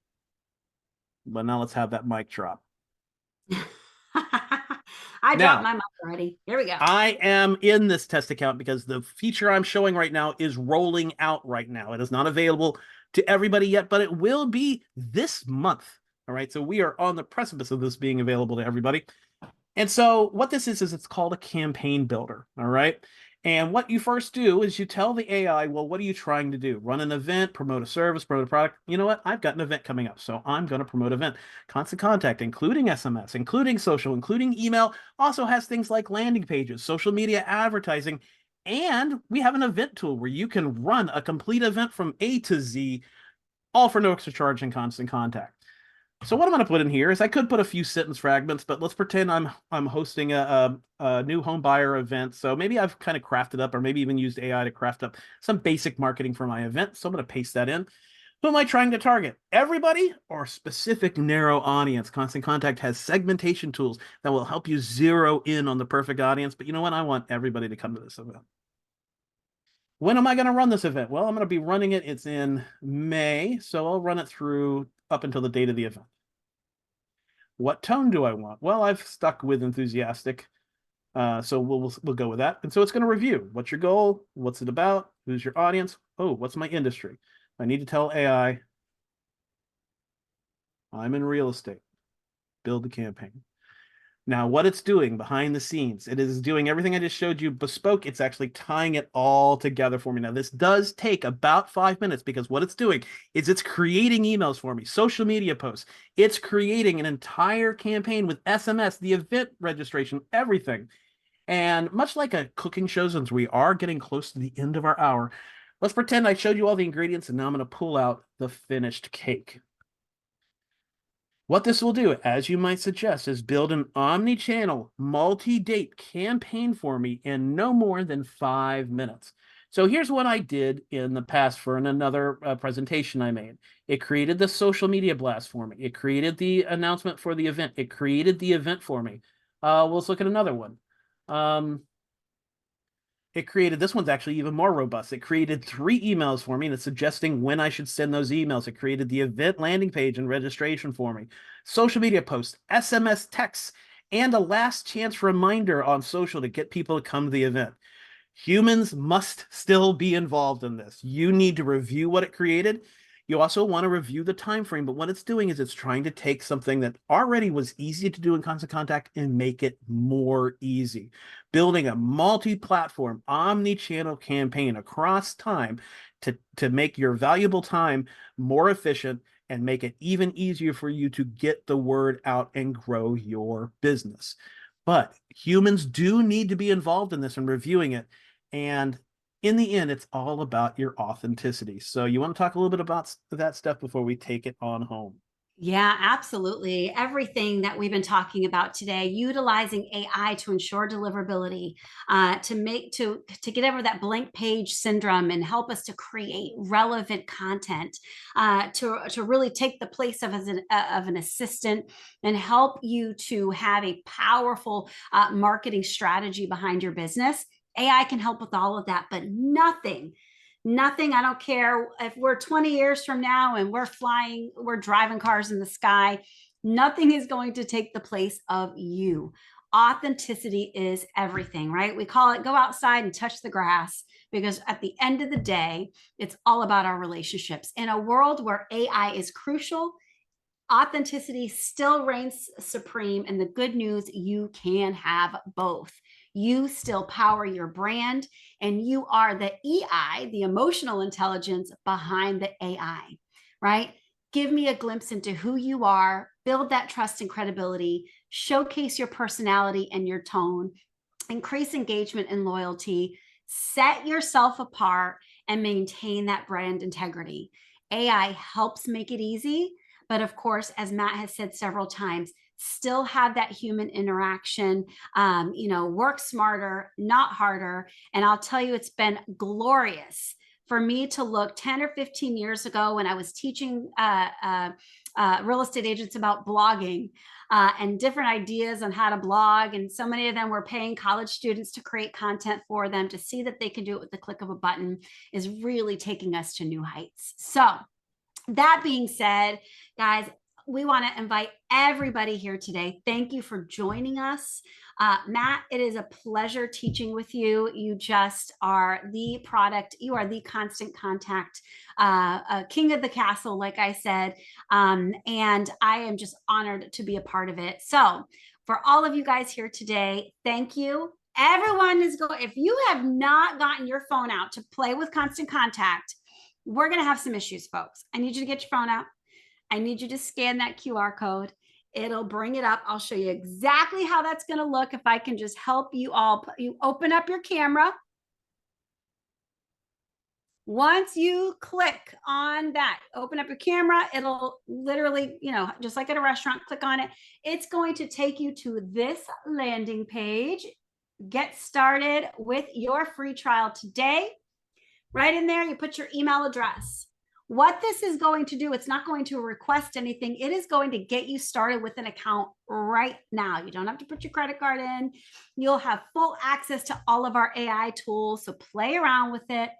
But now let's have that mic drop. I dropped my mic already. Here we go. I am in this test account because the feature I'm showing right now is rolling out right now. It is not available to everybody yet, but it will be this month. All right. So we are on the precipice of this being available to everybody. And so what this is it's called a campaign builder. All right. And what you first do is you tell the AI, well, what are you trying to do? Run an event, promote a service, promote a product. You know what? I've got an event coming up, so I'm going to promote an event. Constant Contact, including SMS, including social, including email, also has things like landing pages, social media advertising, and we have an event tool where you can run a complete event from A to Z, all for no extra charge in Constant Contact. So what I'm going to put in here is I could put a few sentence fragments, but let's pretend I'm hosting a new home buyer event. So maybe I've kind of crafted up, or maybe even used AI to craft up some basic marketing for my event. So I'm going to paste that in. Who am I trying to target? Everybody or specific narrow audience? Constant Contact has segmentation tools that will help you zero in on the perfect audience. But you know what? I want everybody to come to this event. When am I going to run this event? Well, I'm going to be running it. It's in May, so I'll run it through up until the date of the event. What tone do I want? Well, I've stuck with enthusiastic, so we'll go with that. And so it's going to review. What's your goal? What's it about? Who's your audience? Oh, what's my industry? I need to tell AI, I'm in real estate. Build the campaign. Now, what it's doing behind the scenes, it is doing everything I just showed you bespoke. It's actually tying it all together for me. Now, this does take about 5 minutes, because what it's doing is it's creating emails for me, social media posts. It's creating an entire campaign with SMS, the event registration, everything. And much like a cooking show, since we are getting close to the end of our hour, let's pretend I showed you all the ingredients, and now I'm going to pull out the finished cake. What this will do, as you might suggest, is build an omni-channel, multi-date campaign for me in no more than 5 minutes. So here's what I did in the past for another presentation I made. It created the social media blast for me. It created the announcement for the event. It created the event for me. Let's look at another one. It created, this one's actually even more robust. It created 3 emails for me and it's suggesting when I should send those emails. It created the event landing page and registration for me, social media posts, SMS texts, and a last chance reminder on social to get people to come to the event. Humans must still be involved in this. You need to review what it created. You also want to review the time frame, but what it's doing is it's trying to take something that already was easy to do in Constant Contact and make it more easy. Building a multi-platform, omni-channel campaign across time to make your valuable time more efficient and make it even easier for you to get the word out and grow your business. But humans do need to be involved in this and reviewing it. And in the end, it's all about your authenticity. So you want to talk a little bit about that stuff before we take it on home? Yeah, absolutely. Everything that we've been talking about today, utilizing AI to ensure deliverability, to get over that blank page syndrome and help us to create relevant content, to really take the place of an assistant and help you to have a powerful marketing strategy behind your business. AI can help with all of that, but nothing, I don't care if we're 20 years from now and we're driving cars in the sky, nothing is going to take the place of you. Authenticity is everything, right? We call it go outside and touch the grass, because at the end of the day, it's all about our relationships. In a world where AI is crucial, authenticity still reigns supreme. And the good news, you can have both. You still power your brand, and you are the EI, the emotional intelligence behind the AI, right? Give me a glimpse into who you are, build that trust and credibility, showcase your personality and your tone, increase engagement and loyalty, set yourself apart, and maintain that brand integrity. AI helps make it easy, but of course, as Matt has said several times, still have that human interaction, work smarter, not harder. And I'll tell you, it's been glorious for me to look 10 or 15 years ago when I was teaching real estate agents about blogging and different ideas on how to blog. And so many of them were paying college students to create content for them. To see that they can do it with the click of a button is really taking us to new heights. So that being said, guys, we want to invite everybody here today. Thank you for joining us. Matt, it is a pleasure teaching with you. You just are the product. You are the Constant Contact king of the castle, like I said. And I am just honored to be a part of it. So for all of you guys here today, thank you. Everyone is going, if you have not gotten your phone out to play with Constant Contact, we're going to have some issues, folks. I need you to get your phone out. I need you to scan that QR code. It'll bring it up. I'll show you exactly how that's going to look. If I can just help you all, you open up your camera. Once you click on that, open up your camera, it'll literally, just like at a restaurant, click on it. It's going to take you to this landing page. Get started with your free trial today. Right in there, you put your email address. What this is going to do, it's not going to request anything. It is going to get you started with an account right now. You don't have to put your credit card in. You'll have full access to all of our AI tools. So play around with it.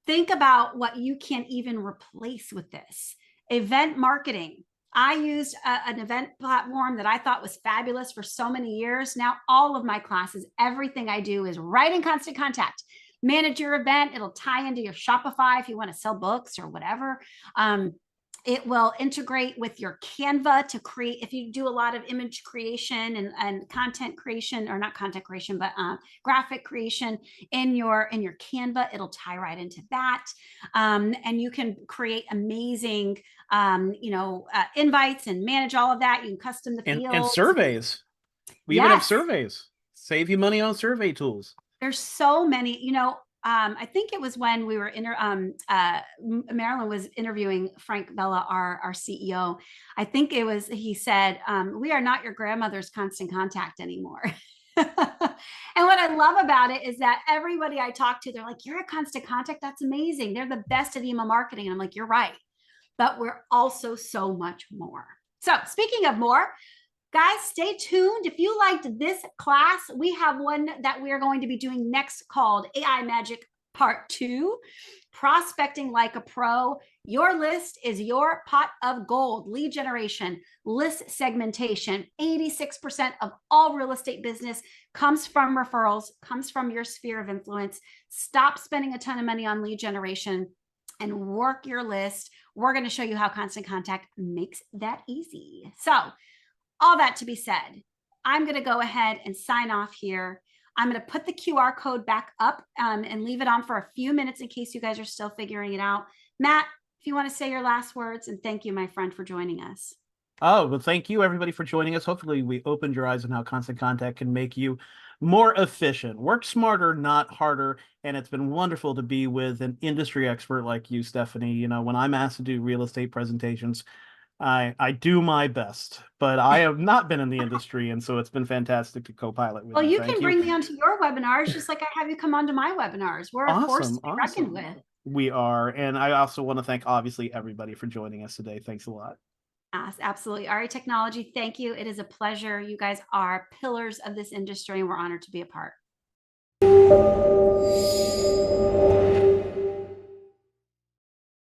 Think about what you can even replace with this. Event marketing. I used an event platform that I thought was fabulous for so many years. Now, all of my classes, everything I do is right in Constant Contact. Manage your event. It'll tie into your Shopify if you want to sell books or whatever. It will integrate with your Canva to create, if you do a lot of image creation and content creation, or not content creation, but graphic creation in your Canva, it'll tie right into that. And you can create amazing, invites and manage all of that. You can custom the fields. And surveys. We even have surveys. Save you money on survey tools. There's so many, I think it was when we were Marilyn was interviewing Frank Bella, our CEO. I think it was, he said, we are not your grandmother's constant contact anymore. And what I love about it is that everybody I talk to, they're like, you're a constant contact. That's amazing. They're the best at email marketing. And I'm like, you're right. But we're also so much more. So speaking of more, guys, stay tuned. If you liked this class, we have one that we are going to be doing next called AI Magic Part 2, Prospecting Like a Pro. Your list is your pot of gold. Lead generation, list segmentation. 86% of all real estate business comes from referrals, comes from your sphere of influence. Stop spending a ton of money on lead generation and work your list. We're going to show you how Constant Contact makes that easy. So all that to be said, I'm going to go ahead and sign off here. I'm going to put the QR code back up and leave it on for a few minutes in case you guys are still figuring it out. Matt, if you want to say your last words, and thank you, my friend, for joining us. Oh, well, thank you, everybody, for joining us. Hopefully, we opened your eyes on how Constant Contact can make you more efficient. Work smarter, not harder. And it's been wonderful to be with an industry expert like you, Stephanie. You know, when I'm asked to do real estate presentations, I do my best, but I have not been in the industry, and so it's been fantastic to co-pilot with Well, you. you Thank can bring me onto your webinars, just like I have you come onto my webinars. We're a force to be reckoned with. We are, and I also want to thank, obviously, everybody for joining us today. Thanks a lot. Absolutely. RE Technology, thank you. It is a pleasure. You guys are pillars of this industry, and we're honored to be a part.